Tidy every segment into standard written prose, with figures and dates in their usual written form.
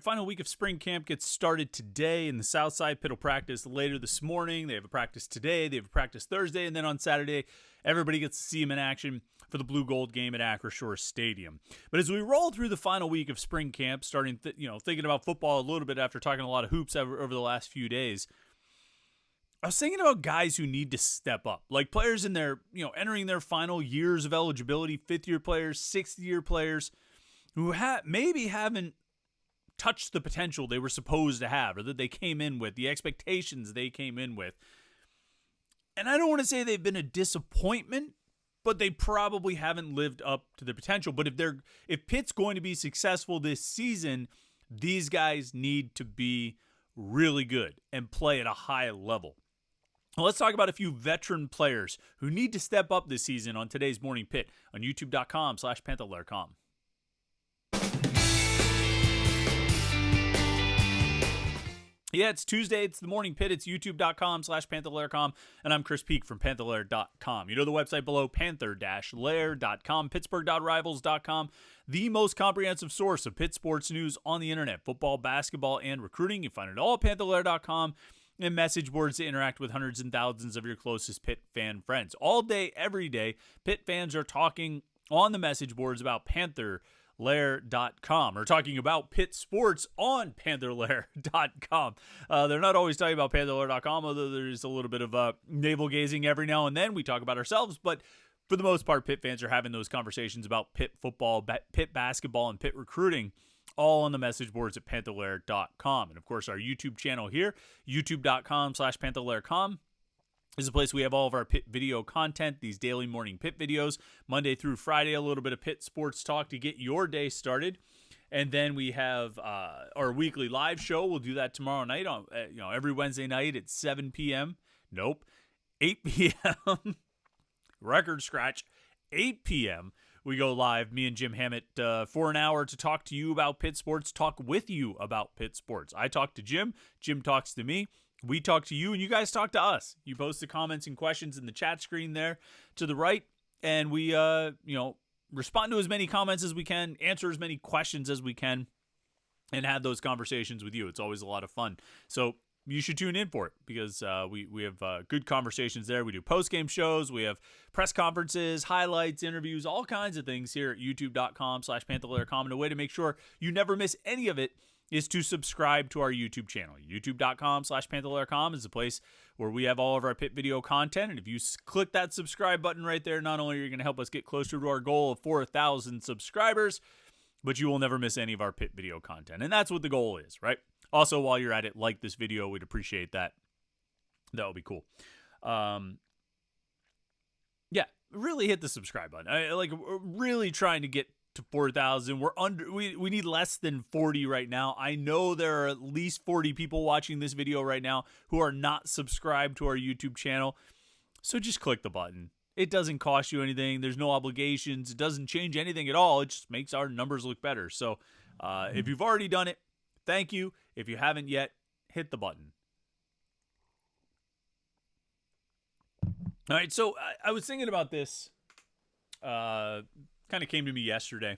Final week of spring camp gets started today in the South Side. Pitt will practice later this morning. They have a practice today. They have a practice Thursday. And then on Saturday, everybody gets to see them in action for the Blue Gold game at Acrisure Stadium. But as we roll through the final week of spring camp, starting thinking about football a little bit after talking a lot of hoops over the last few days, I was thinking about guys who need to step up, like players in their, entering their final years of eligibility, fifth-year players, sixth-year players who maybe haven't touched the potential they were supposed to have, or that they came in with, the expectations they came in with. And I don't want to say they've been a disappointment, but they probably haven't lived up to their potential. But if Pitt's going to be successful this season, these guys need to be really good and play at a high level. Well, let's talk about a few veteran players who need to step up this season on today's Morning Pitt on youtube.com/Panther-Lair.com. Yeah, it's Tuesday. It's the Morning Pitt. It's youtube.com/Panther-Lair.com. And I'm Chris Peak from Panther-Lair.com. You know the website below, Panther-Lair.com, Pittsburgh.rivals.com, the most comprehensive source of Pitt sports news on the internet, football, basketball, and recruiting. You find it all at Panther-Lair.com, and message boards to interact with hundreds and thousands of your closest Pitt fan friends. All day, every day, Pitt fans are talking on the message boards about Panther-Lair.com, or talking about Pitt sports on Panther-Lair.com. They're not always talking about Panther-Lair.com, although there's a little bit of navel gazing every now and then. We talk about ourselves, but for the most part, Pitt fans are having those conversations about Pitt football, Pitt basketball, and Pitt recruiting, all on the message boards at Panther-Lair.com. And of course, our YouTube channel here, youtube.com/Panther-Lair.com, is a place we have all of our Pitt video content, these daily morning Pitt videos, Monday through Friday, a little bit of Pitt sports talk to get your day started. And then we have our weekly live show. We'll do that tomorrow night, on every Wednesday night at 7 p.m. Nope, 8 p.m. Record scratch, 8 p.m. We go live, me and Jim Hammett, for an hour to talk to you about Pitt sports, talk with you about Pitt sports. I talk to Jim, Jim talks to me, we talk to you, and you guys talk to us. You post the comments and questions in the chat screen there to the right, and we, respond to as many comments as we can, answer as many questions as we can, and have those conversations with you. It's always a lot of fun. So you should tune in for it, because we have good conversations there. We do post-game shows. We have press conferences, highlights, interviews, all kinds of things here at youtube.com/Panther-Lair.com. And a way to make sure you never miss any of it is to subscribe to our YouTube channel. youtube.com/Panther-Lair.com is the place where we have all of our Pitt video content. And if you click that subscribe button right there, not only are you going to help us get closer to our goal of 4,000 subscribers, but you will never miss any of our Pitt video content. And that's what the goal is, right? Also, while you're at it, like this video. We'd appreciate that. That would be cool. Yeah, really hit the subscribe button. We're really trying to get to 4,000. We need less than 40 right now. I know there are at least 40 people watching this video right now who are not subscribed to our YouTube channel. So just click the button. It doesn't cost you anything. There's no obligations. It doesn't change anything at all. It just makes our numbers look better. So if you've already done it, thank you. If you haven't yet, hit the button. All right, so I was thinking about this. Kind of came to me yesterday.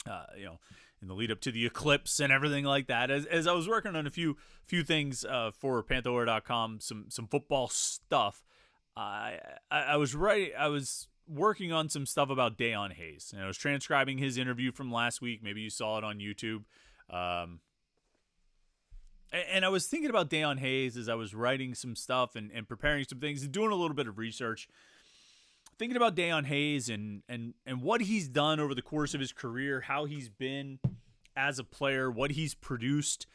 In the lead up to the eclipse and everything like that. As I was working on a few things for Panther-Lair.com, some football stuff. I was working on some stuff about Deon Hayes, and I was transcribing his interview from last week. Maybe you saw it on YouTube. And I was thinking about Deon Hayes as I was writing some stuff and preparing some things and doing a little bit of research. Thinking about Deon Hayes and what he's done over the course of his career, how he's been as a player, what he's produced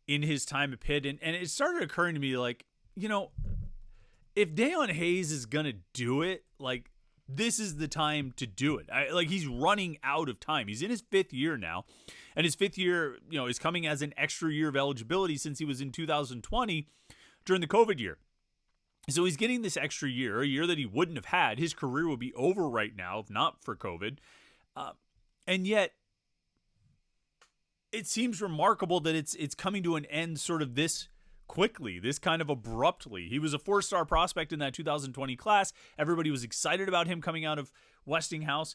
in his time at Pitt. And it started occurring to me, like, if Deon Hayes is going to do it, like, this is the time to do it. He's running out of time. He's in his fifth year now. And his fifth year, is coming as an extra year of eligibility since he was in 2020 during the COVID year. So he's getting this extra year, a year that he wouldn't have had. His career would be over right now if not for COVID. And yet, it seems remarkable that it's coming to an end sort of this quickly, this kind of abruptly. He was a 4-star prospect in that 2020 class. Everybody was excited about him coming out of Westinghouse.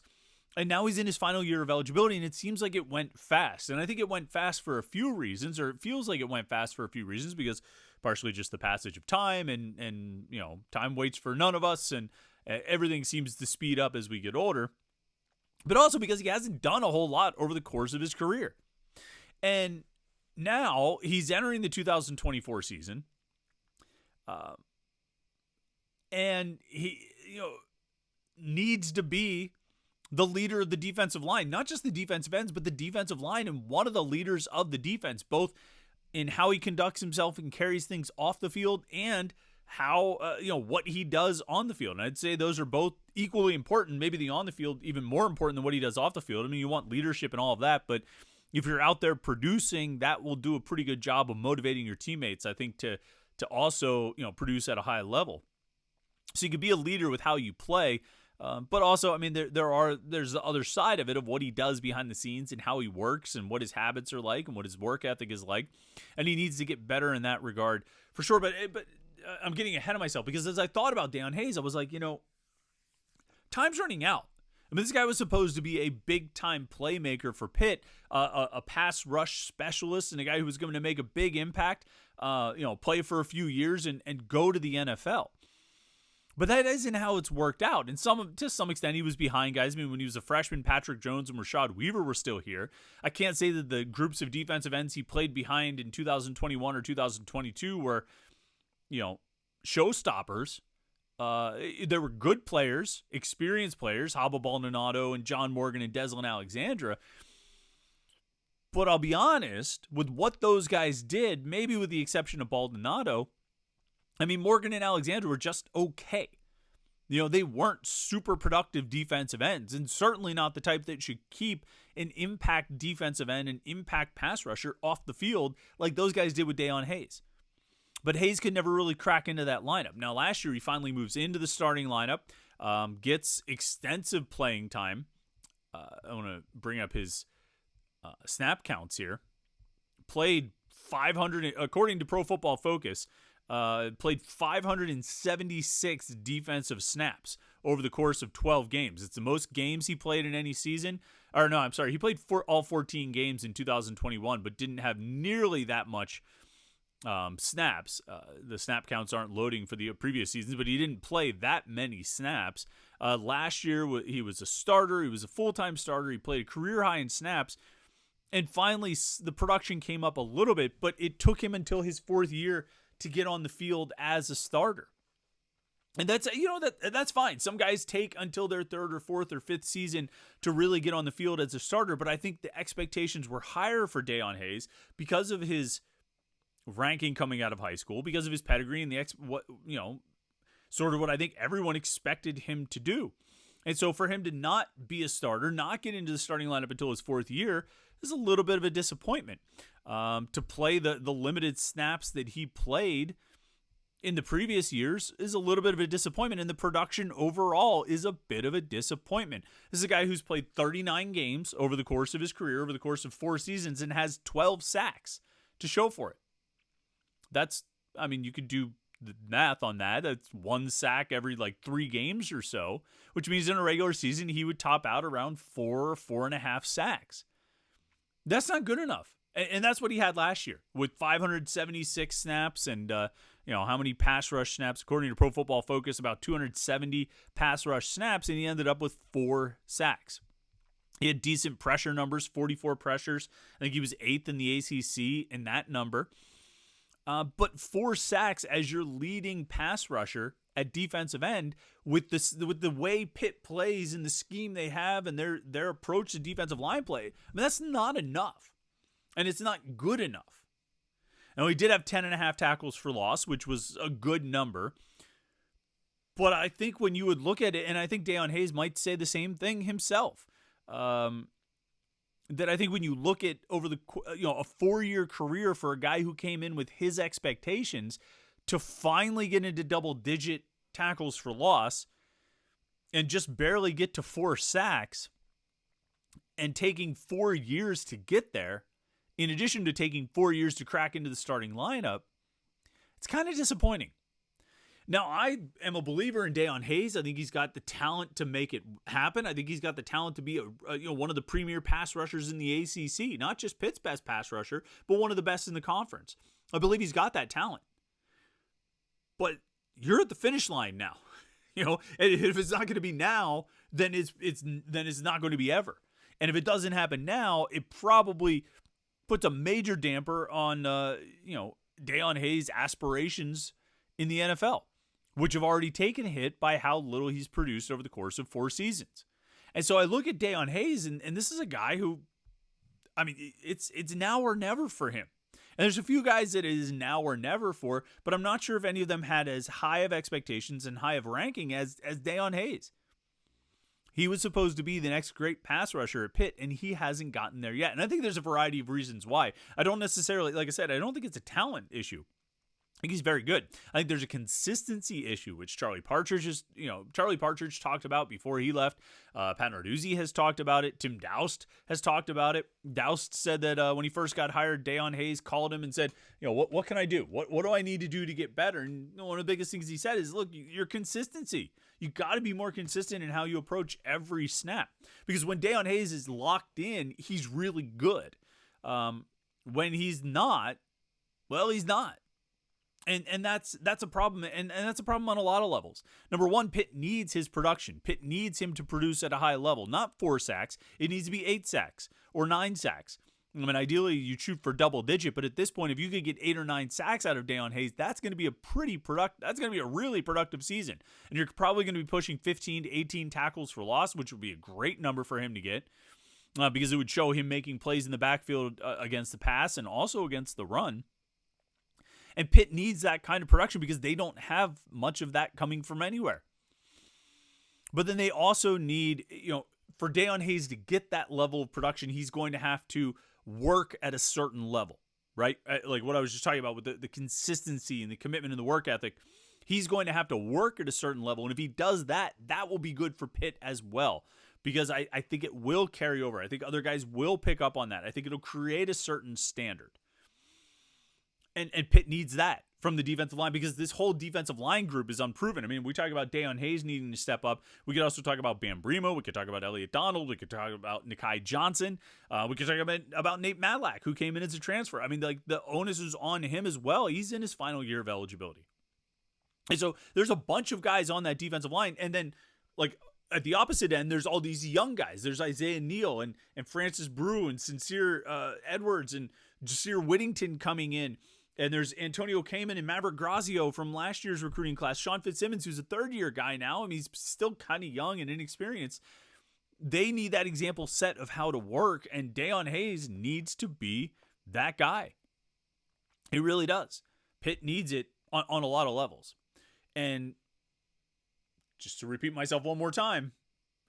And now he's in his final year of eligibility, and it seems like it went fast. And I think it went fast for a few reasons, or it feels like it went fast for a few reasons, because partially just the passage of time, and time waits for none of us, and everything seems to speed up as we get older. But also because he hasn't done a whole lot over the course of his career. And now he's entering the 2024 season. And he needs to be the leader of the defensive line, not just the defensive ends, but the defensive line, and one of the leaders of the defense, both in how he conducts himself and carries things off the field, and how, what he does on the field. And I'd say those are both equally important, maybe the on the field even more important than what he does off the field. I mean, you want leadership and all of that, but if you're out there producing, that will do a pretty good job of motivating your teammates, I think, to also, produce at a high level. So you could be a leader with how you play, but also, I mean, there's the other side of it, of what he does behind the scenes and how he works and what his habits are like and what his work ethic is like. And he needs to get better in that regard for sure. But I'm getting ahead of myself, because as I thought about Deon Hayes, I was like, time's running out. I mean, this guy was supposed to be a big-time playmaker for Pitt, a pass rush specialist, and a guy who was going to make a big impact, play for a few years and go to the NFL. But that isn't how it's worked out. And to some extent, he was behind guys. I mean, when he was a freshman, Patrick Jones and Rashad Weaver were still here. I can't say that the groups of defensive ends he played behind in 2021 or 2022 were, showstoppers. There were good players, experienced players, Haba Baldonado and John Morgan and Deslin Alexandra. But I'll be honest, with what those guys did, maybe with the exception of Baldonado, I mean, Morgan and Alexandra were just okay. They weren't super productive defensive ends, and certainly not the type that should keep an impact defensive end, an impact pass rusher off the field like those guys did with Deon Hayes. But Hayes could never really crack into that lineup. Now, last year, he finally moves into the starting lineup, gets extensive playing time. I want to bring up his snap counts here. Played 500, according to Pro Football Focus, played 576 defensive snaps over the course of 12 games. It's the most games he played in any season. Or no, I'm sorry. He played all 14 games in 2021, but didn't have nearly that much snaps. The snap counts aren't loading for the previous seasons, but he didn't play that many snaps. Last year, he was a starter. He was a full-time starter. He played a career high in snaps. And finally, the production came up a little bit, but it took him until his fourth year to get on the field as a starter. And that's, that's fine. Some guys take until their third or fourth or fifth season to really get on the field as a starter. But I think the expectations were higher for Deon Hayes because of his ranking coming out of high school, because of his pedigree and sort of what I think everyone expected him to do. And so for him to not be a starter, not get into the starting lineup until his fourth year, is a little bit of a disappointment. To play the limited snaps that he played in the previous years is a little bit of a disappointment, and the production overall is a bit of a disappointment. This is a guy who's played 39 games over the course of his career, over the course of 4 seasons, and has 12 sacks to show for it. You could do the math on that. That's 1 sack every 3 games or so, which means in a regular season, he would top out around 4 or 4.5 sacks. That's not good enough. And that's what he had last year with 576 snaps and, how many pass rush snaps, according to Pro Football Focus, about 270 pass rush snaps, and he ended up with 4 sacks. He had decent pressure numbers, 44 pressures. I think he was 8th in the ACC in that number. But 4 sacks as your leading pass rusher at defensive end with the way Pitt plays and the scheme they have and their approach to defensive line play, that's not enough. And it's not good enough. And we did have 10.5 tackles for loss, which was a good number. But I think when you would look at it, and I think Deon Hayes might say the same thing himself, that I think when you look at over a 4-year career for a guy who came in with his expectations to finally get into double-digit tackles for loss and just barely get to 4 sacks and taking 4 years to get there, in addition to taking 4 years to crack into the starting lineup, it's kind of disappointing. Now, I am a believer in Deon Hayes. I think he's got the talent to make it happen. I think he's got the talent to be one of the premier pass rushers in the ACC, not just Pitt's best pass rusher, but one of the best in the conference. I believe he's got that talent. But you're at the finish line now. And if it's not going to be now, then it's not going to be ever. And if it doesn't happen now, it probably puts a major damper on Deon Hayes' aspirations in the NFL, which have already taken a hit by how little he's produced over the course of 4 seasons. And so I look at Deon Hayes, and this is a guy who, it's now or never for him. And there's a few guys that it is now or never for, but I'm not sure if any of them had as high of expectations and high of ranking as Deon Hayes. He was supposed to be the next great pass rusher at Pitt, and he hasn't gotten there yet. And I think there's a variety of reasons why. I don't necessarily, like I said, I don't think it's a talent issue. I think he's very good. I think there's a consistency issue, which Charlie Partridge talked about before he left. Pat Narduzzi has talked about it. Tim Doust has talked about it. Doust said that when he first got hired, Deon Hayes called him and said, what can I do? What do I need to do to get better? And one of the biggest things he said is, look, your consistency. You got to be more consistent in how you approach every snap. Because when Deon Hayes is locked in, he's really good. When he's not, well, he's not. And that's a problem, and that's a problem on a lot of levels. Number one, Pitt needs his production. Pitt needs him to produce at a high level, not 4 sacks. It needs to be 8 sacks or 9 sacks. Ideally, you shoot for double digit, but at this point, if you could get 8 or 9 sacks out of Deon Hayes, that's going to be a really productive season. And you're probably going to be pushing 15 to 18 tackles for loss, which would be a great number for him to get, because it would show him making plays in the backfield against the pass and also against the run. And Pitt needs that kind of production because they don't have much of that coming from anywhere. But then they also need, for Deon Hayes to get that level of production, he's going to have to work at a certain level, right? Like what I was just talking about with the consistency and the commitment and the work ethic. He's going to have to work at a certain level. And if he does that, that will be good for Pitt as well. Because I think it will carry over. I think other guys will pick up on that. I think it'll create a certain standard. And Pitt needs that from the defensive line because this whole defensive line group is unproven. We talk about Deon Hayes needing to step up. We could also talk about Bam Bremo. We could talk about Elliot Donald. We could talk about Nikai Johnson. We could talk about Nate Matlack, who came in as a transfer. The onus is on him as well. He's in his final year of eligibility. And so there's a bunch of guys on that defensive line. And then, at the opposite end, there's all these young guys. There's Isaiah Neal and Francis Brew and Sincere Edwards and Jasir Whittington coming in. And there's Antonio Kamen and Maverick Grazio from last year's recruiting class. Sean Fitzsimmons, who's a third-year guy now. He's still kind of young and inexperienced. They need that example set of how to work, and Deon Hayes needs to be that guy. He really does. Pitt needs it on a lot of levels. And just to repeat myself one more time,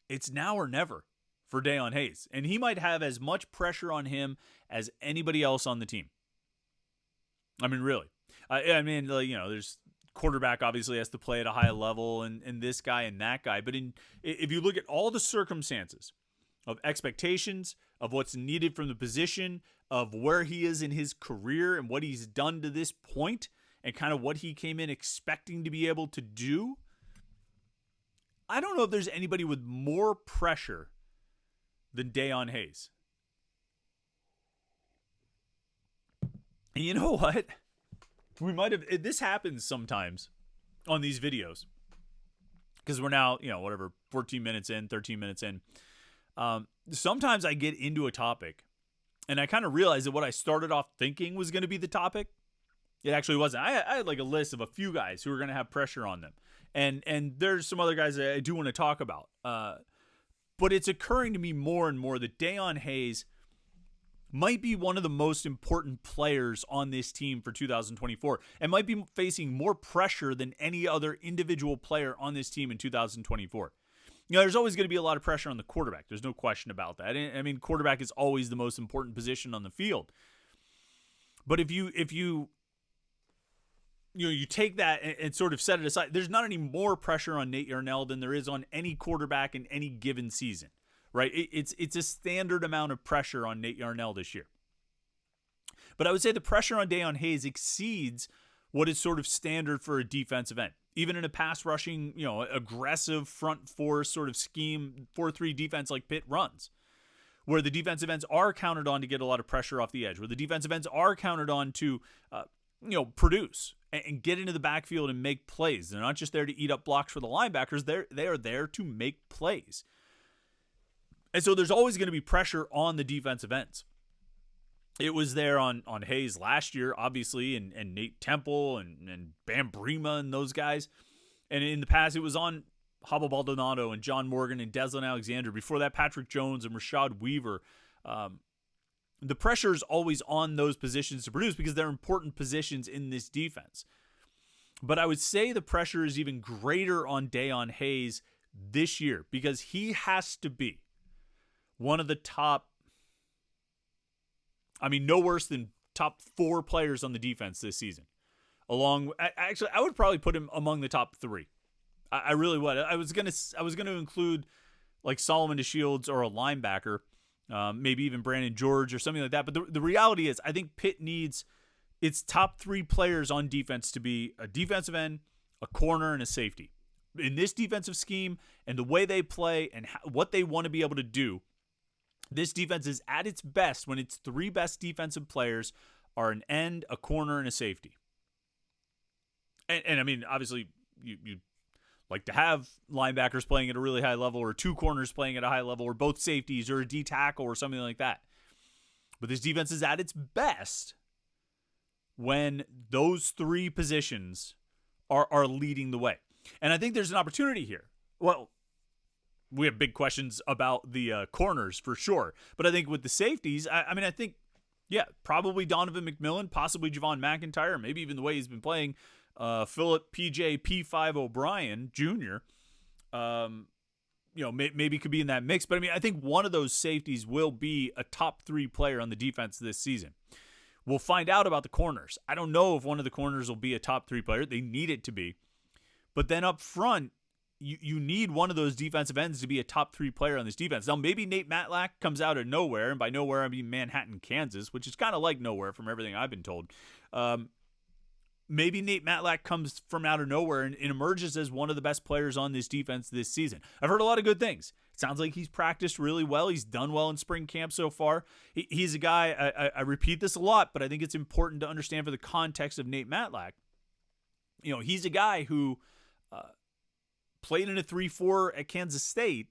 it's now or never for Deon Hayes. And he might have as much pressure on him as anybody else on the team. Really. There's quarterback obviously has to play at a high level and this guy and that guy. But if you look at all the circumstances of expectations, of what's needed from the position, of where he is in his career and what he's done to this point and kind of what he came in expecting to be able to do, I don't know if there's anybody with more pressure than Deon Hayes. And you know what? This happens sometimes on these videos because we're now, 14 minutes in, 13 minutes in. Sometimes I get into a topic and I kind of realize that what I started off thinking was going to be the topic, it actually wasn't. I had a list of a few guys who are going to have pressure on them. And there's some other guys that I do want to talk about. But it's occurring to me more and more that Deon Hayes might be one of the most important players on this team for 2024 and might be facing more pressure than any other individual player on this team in 2024. There's always going to be a lot of pressure on the quarterback. There's no question about that. Quarterback is always the most important position on the field. But if you take that and sort of set it aside, there's not any more pressure on Nate Yarnell than there is on any quarterback in any given season. Right? It's a standard amount of pressure on Nate Yarnell this year. But I would say the pressure on Deon Hayes exceeds what is sort of standard for a defensive end. even in a pass rushing, aggressive front four sort of scheme, 4-3 defense like Pitt runs, where the defensive ends are counted on to get a lot of pressure off the edge, where the defensive ends are counted on to, produce and get into the backfield and make plays. They're not just there to eat up blocks for the linebackers. They are there to make plays. And so there's always going to be pressure on the defensive ends. It was there on Hayes last year, obviously, and Nate Temple and Bam Brima and those guys. And in the past, it was on Hobble Baldonado and John Morgan and Deslin Alexander. Before that, Patrick Jones and Rashad Weaver. The pressure is always on those positions to produce because they're important positions in this defense. But I would say the pressure is even greater on Deon Hayes this year because he has to be one of the top, no worse than top 4 players on the defense this season. Actually, I would probably put him among the top 3. I really would. I was gonna include like Solomon DeShields or a linebacker, maybe even Brandon George or something like that. But the reality is, I think Pitt needs its top 3 players on defense to be a defensive end, a corner, and a safety. In this defensive scheme and the way they play and what they want to be able to do, this defense is at its best when its 3 best defensive players are an end, a corner, and a safety. And obviously, you like to have linebackers playing at a really high level or 2 corners playing at a high level or both safeties or a D tackle or something like that. But this defense is at its best when those 3 positions are leading the way. And I think there's an opportunity here. Well, we have big questions about the corners for sure. But I think with the safeties, I think, probably Donovan McMillan, possibly Javon McIntyre, maybe even the way he's been playing, Philip PJ P5 O'Brien Jr., maybe could be in that mix. But I think one of those safeties will be a top 3 player on the defense this season. We'll find out about the corners. I don't know if one of the corners will be a top 3 player. They need it to be. But then up front, you need one of those defensive ends to be a top 3 player on this defense. Now, maybe Nate Matlack comes out of nowhere, and by nowhere I mean Manhattan, Kansas, which is kind of like nowhere from everything I've been told. Maybe Nate Matlack comes from out of nowhere and emerges as one of the best players on this defense this season. I've heard a lot of good things. It sounds like he's practiced really well. He's done well in spring camp so far. He's a guy, I repeat this a lot, but I think it's important to understand for the context of Nate Matlack. He's a guy who played in a 3-4 at Kansas State,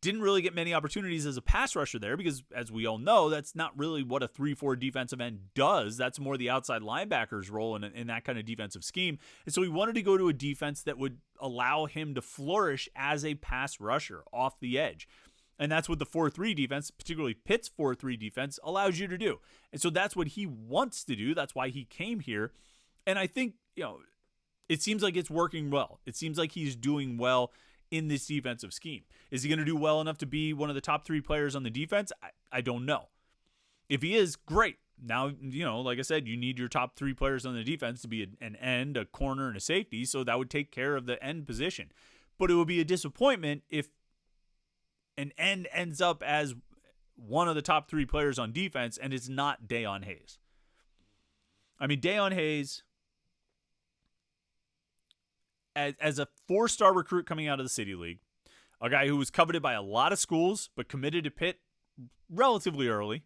didn't really get many opportunities as a pass rusher there because, as we all know, that's not really what a 3-4 defensive end does. That's more the outside linebacker's role in that kind of defensive scheme. And so he wanted to go to a defense that would allow him to flourish as a pass rusher off the edge. And that's what the 4-3 defense, particularly Pitt's 4-3 defense, allows you to do. And so that's what he wants to do. That's why he came here. And I think, it seems like it's working well. It seems like he's doing well in this defensive scheme. Is he going to do well enough to be one of the top 3 players on the defense? I don't know. If he is, great. Now, like I said, you need your top 3 players on the defense to be an end, a corner, and a safety, so that would take care of the end position. But it would be a disappointment if an end ends up as one of the top 3 players on defense and it's not Deon Hayes. Deon Hayes, as a 4-star recruit coming out of the City League, a guy who was coveted by a lot of schools but committed to Pitt relatively early.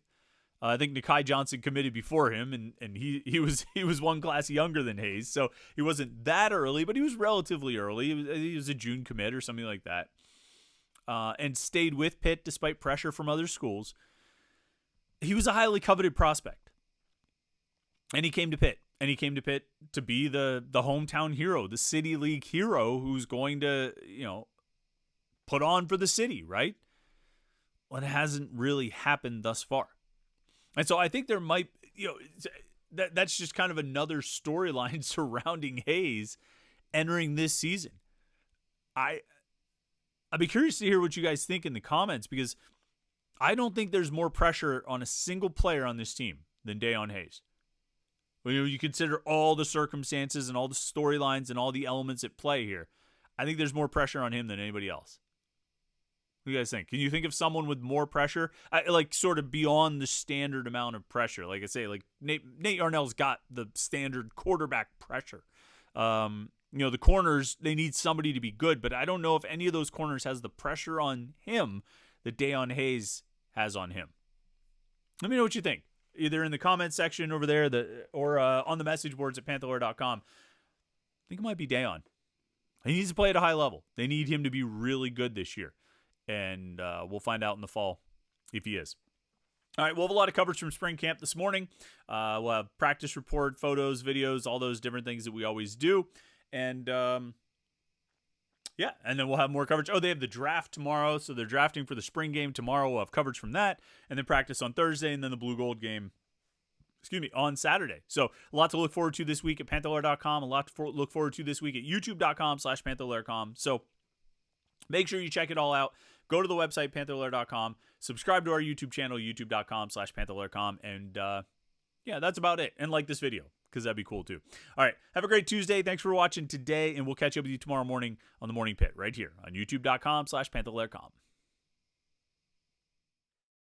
I think Nakai Johnson committed before him, and he was one class younger than Hayes, so he wasn't that early, but he was relatively early. He was a June commit or something like that, and stayed with Pitt despite pressure from other schools. He was a highly coveted prospect, and he came to Pitt. And he came to Pitt to be the hometown hero, the City League hero who's going to, put on for the city, right? Well, it hasn't really happened thus far. And so I think there might, that's just kind of another storyline surrounding Hayes entering this season. I'd be curious to hear what you guys think in the comments because I don't think there's more pressure on a single player on this team than Deon Hayes. When you consider all the circumstances and all the storylines and all the elements at play here, I think there's more pressure on him than anybody else. What do you guys think? Can you think of someone with more pressure? Sort of beyond the standard amount of pressure. Like I say, like Nate Yarnell's got the standard quarterback pressure. the corners, they need somebody to be good, but I don't know if any of those corners has the pressure on him that Deon Hayes has on him. Let me know what you think, either in the comments section over there or on the message boards at Panther-Lair.com. I think it might be Deon. He needs to play at a high level. They need him to be really good this year, and we'll find out in the fall if he is. All right, we'll have a lot of coverage from spring camp this morning. We'll have practice report, photos, videos, all those different things that we always do. And, and then we'll have more coverage. Oh, they have the draft tomorrow, so they're drafting for the spring game tomorrow. We'll have coverage from that, and then practice on Thursday, and then the blue-gold game, on Saturday. So a lot to look forward to this week at Panther-Lair.com, a lot to look forward to this week at YouTube.com/Panther-Lair.com. So make sure you check it all out. Go to the website, Panther-Lair.com. Subscribe to our YouTube channel, YouTube.com/Panther-Lair.com. And, that's about it. And like this video, because that'd be cool, too. All right. Have a great Tuesday. Thanks for watching today, and we'll catch up with you tomorrow morning on the Morning Pit right here on YouTube.com/Panther-Lair.com.